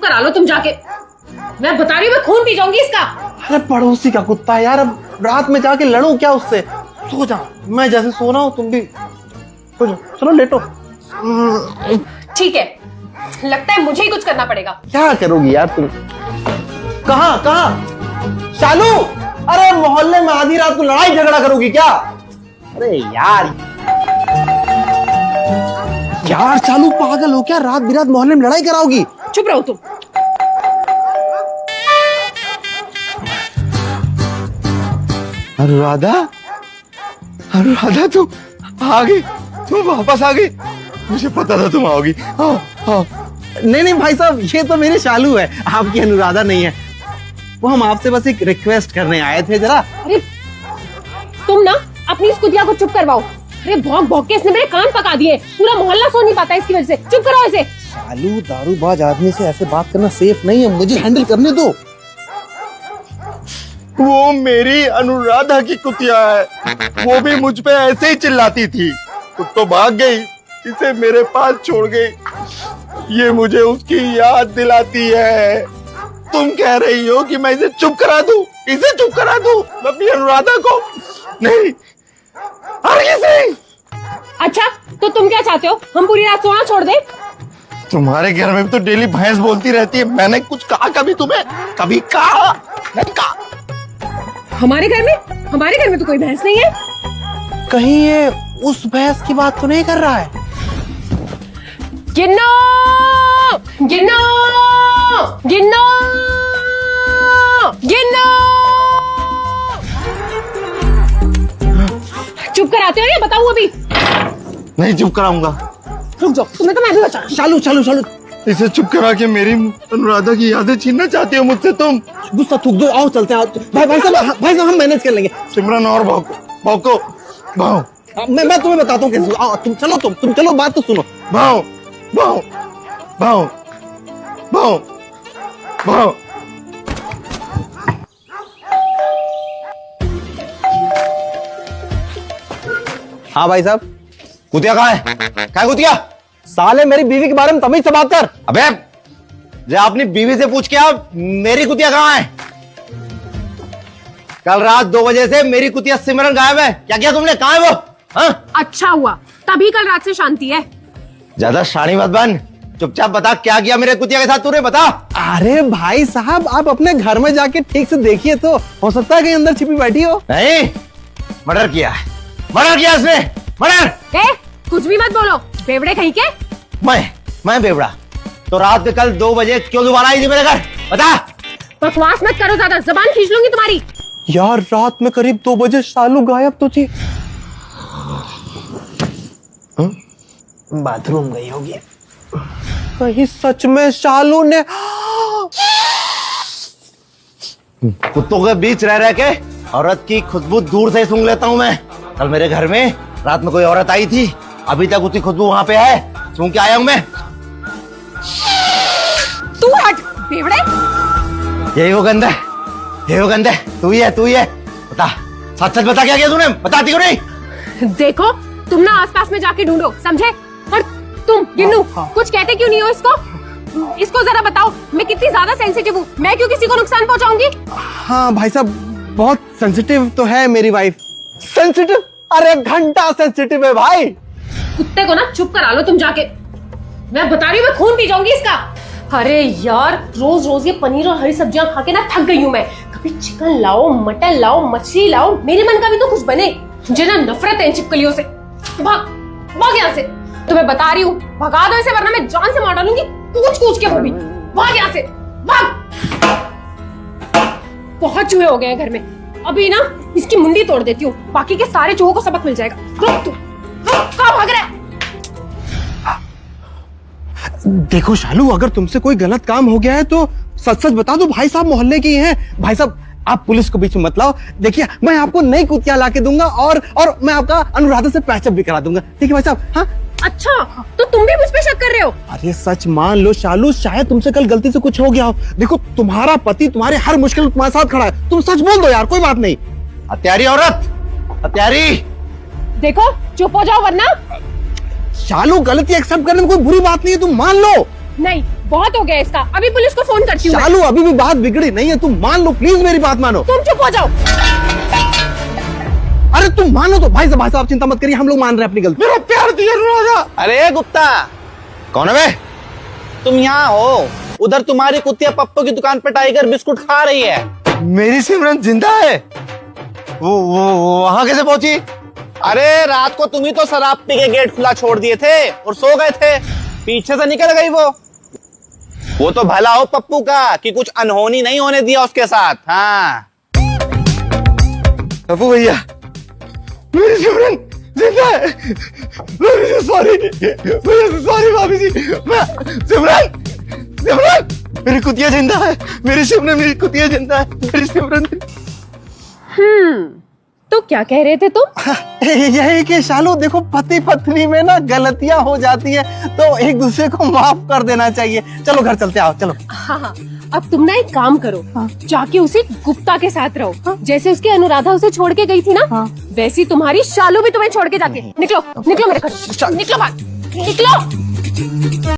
करा लो तुम जाके। मैं बता रही हूँ मैं खून पी जाऊंगी इसका। अरे पड़ोसी का कुत्ता है यार, अब रात में जाके लड़ो क्या उससे? सो जा, मैं जैसे सो रहा हूँ तुम भी सो जाओ। चलो लेटो। ठीक है, लगता है मुझे ही कुछ करना पड़ेगा। क्या करोगी यार तुम? कहाँ शालू? अरे मोहल्ले में आधी रात को लड़ाई झगड़ा करोगी क्या? अरे यार शालू पागल हो क्या? रात बिरात मोहल्ले में लड़ाई कराओगी? चुप रहो तुम। अनुराधा, अनुराधा तुम आ गई, तुम वापस आ गई। मुझे पता था तुम आओगी। हाँ। नहीं भाई साहब, ये तो मेरे शालू है, आपकी अनुराधा नहीं है। वो हम आपसे बस एक रिक्वेस्ट करने आए थे जरा। अरे तुम ना अपनी इस कुतिया को चुप करवाओ। अरे भौंक भौंक के इसने मेरे कान पका दिए, पूरा मोहल्ला सो नहीं पाता इसकी वजह से। चुप कराओ इसे। शालू, दारूबाज आदमी से ऐसे बात करना सेफ नहीं है, मुझे हैंडल करने दो। वो मेरी अनुराधा की कुतिया है, वो भी मुझ पे ऐसे ही चिल्लाती थी, खुद तो भाग गई, इसे मेरे पास छोड़ गई। ये मुझे उसकी याद दिलाती है। तुम कह रही हो कि मैं इसे चुप करा दूं, इसे चुप करा दूं अपनी अनुराधा को? नहीं, हरगिज़ नहीं। अच्छा तो तुम क्या चाहते हो, हम पूरी रात सोना छोड़ दें? तुम्हारे घर में तो डेली भैंस बोलती रहती है, मैंने कुछ कहा कभी तुम्हें? कभी कहा? नहीं कहा। हमारे घर में तो कोई भैंस नहीं है। कहीं ये उस भैंस की बात तो नहीं कर रहा है? गिन्नो गिन्नो गिन्नो गिन्नो। चुप कराते हो या बताऊं अभी? नहीं चुप कराऊंगा। रुक जाओ, तुम्हें तो मैं भी बचा। शालू शालू शालू, इसे चुप करा के मेरी अनुराधा की यादें छीनना चाहती हो मुझसे तुम? गुस्सा थूक दो, आओ चलते हैं। भाई साहब हम मैनेज कर लेंगे। सिमरन और भौको भाव। मैं तुम्हें बताता हूँ कैसे। आओ तुम चलो, तुम चलो, बात तो सुनो। भाव भाव भाव भाव भाव। हाँ भाई साहब। कुतिया कहाँ है? कहाँ है कुतिया? साले मेरी बीवी के बारे में तमीज से बात कर। अबे जब अपनी बीवी से पूछ के आप मेरी कुतिया कहाँ है? कल रात 2 बजे से मेरी कुतिया सिमरन गायब है। क्या किया तुमने? कहाँ है वो? हाँ? अच्छा हुआ तभी कल रात से शांति है। ज्यादा शानी मत बन, चुपचाप बता क्या किया मेरे कुतिया के साथ तूने? बता। अरे भाई साहब, आप अपने घर में जाके ठीक से देखिए तो हो सकता है कहीं अंदर छिपी बैठी हो। नहीं, मर्डर किया है, मर्डर किया इसने, मर्डर। कुछ भी मत बोलो बेवड़े कहीं के। मैं बेवड़ा तो रात में कल 2 बजे क्यों दोबारा आई थी मेरे घर? बता। बकवास मत करो, ज्यादा जबान खींच लूंगी तुम्हारी। यार रात में करीब 2 बजे शालू गायब तो थी। बाथरूम गई होगी। कहीं सच में शालू ने? कुत्तों के बीच रह रह के औरत की खुशबू दूर से सूंघ लेता हूं मैं। कल मेरे घर में रात में कोई औरत आई थी, अभी तक उसकी खुशबू वहां पे है, सूंघ के आया हूं मैं। तू हट बेवड़े। यही वो गंदा है, यही वो गंदा है। तू ही है। बता, सच बता क्या किया तूने? बताती क्यों नहीं? देखो तुम ना आसपास में जाके ढूंढो, समझे? और तुम गिन्नू कुछ कहते क्यों नहीं हो इसको जरा बताओ, मैं कितनी ज्यादा सेंसिटिव हूँ, मैं क्यों किसी को नुकसान पहुंचाऊंगी? हाँ भाई साहब, बहुत सेंसिटिव तो है मेरी वाइफ। सेंसिटिव? अरे घंटा सेंसिटिव है भाई। कुत्ते को ना चुप करा लो तुम जाके। मैं बता रही हूँ मैं खून पी जाऊंगी इसका। अरे यार रोज रोज ये पनीर और हरी सब्जियां खा के ना थक गई हूँ मैं। कभी चिकन लाओ, मटन लाओ, मछली लाओ, मेरे मन का भी तो कुछ बने। मुझे ना नफरत है इन छिपकलियों से। भाग यहाँ से। तुम्हें बता रही हूँ भगा दो इसे, वरना मैं जान से मार डालूंगी कूच के। वो भी भाग यहाँ से, भाग। बहुत चूहे हो गए हैं घर में, अभी ना इसकी मुंडी तोड़ देती हूँ, बाकी के सारे चूहों को सबक मिल जाएगा। रुक तू, कहाँ भाग रहा है? देखो शालू, अगर तुमसे कोई गलत काम हो गया है तो सच सच बता दो। भाई साहब मोहल्ले के ही हैं। भाई साहब आप पुलिस को बीच में मत लाओ। देखिए मैं आपको नई कुतिया ला के दूंगा और मैं आपका अनुराधा से पैचअप भी करा दूंगा। ठीक है भाई साहब? हाँ। अच्छा तो तुम भी मुझ पे शक कर रहे हो? अरे सच मान लो शालू, शायद तुमसे कल गलती से कुछ हो गया हो। देखो तुम्हारा पति तुम्हारे हर मुश्किल में तुम्हारे साथ खड़ा है, तुम सच बोल दो यार, कोई बात नहीं। हत्यारी औरत, हत्यारी। देखो चुप हो जाओ वरना। शालू गलती एक्सेप्ट करने में कोई बुरी बात नहीं है, तुम मान लो। नहीं बहुत हो गया इसका, अभी पुलिस को फोन करती हूँ मैं। शालू अभी भी बात बिगड़ी नहीं है, तुम मान लो प्लीज, मेरी बात मानो। तुम चुप हो जाओ। अरे तुम मानो तो। भाई साहब आप चिंता मत करिए, हम लोग मान रहे हैं अपनी गलती। मेरा प्यार दिया अनुराधा। अरे गुप्ता, कौन है बे? तुम यहाँ हो, उधर तुम्हारी कुतिया पप्पू की दुकान पर टाइगर बिस्कुट खा रही है। मेरी सिमरन जिंदा है? वो वहां कैसे पहुंची? अरे रात को तुम ही तो शराब पी के गेट खुला छोड़ दिए थे और सो गए थे, पीछे से निकल गई वो तो भला हो पप्पू का कि कुछ अनहोनी नहीं होने दिया उसके साथ। हाँ पप्पू भैया, मेरी सिमरन जिंदा है। सॉरी भैया, सॉरी भाभी जी। सिमरन, सिमरन मेरी कुतिया जिंदा है। मेरी सिमरन, मेरी कुतिया जिंदा है। मेरी सिमरन। तो क्या कह रहे थे तुम? यही कि शालू देखो, पति पत्नी में ना गलतियां हो जाती है तो एक दूसरे को माफ कर देना चाहिए। चलो घर चलते, आओ चलो। हाँ, अब तुम ना एक काम करो, जाके उसे गुप्ता के साथ रहो। जैसे उसकी अनुराधा उसे छोड़ के गई थी ना, वैसी तुम्हारी शालू भी तुम्हें छोड़ के जाती है। निकलो निकलो मेरे घर, निकलो बाहर, निकलो।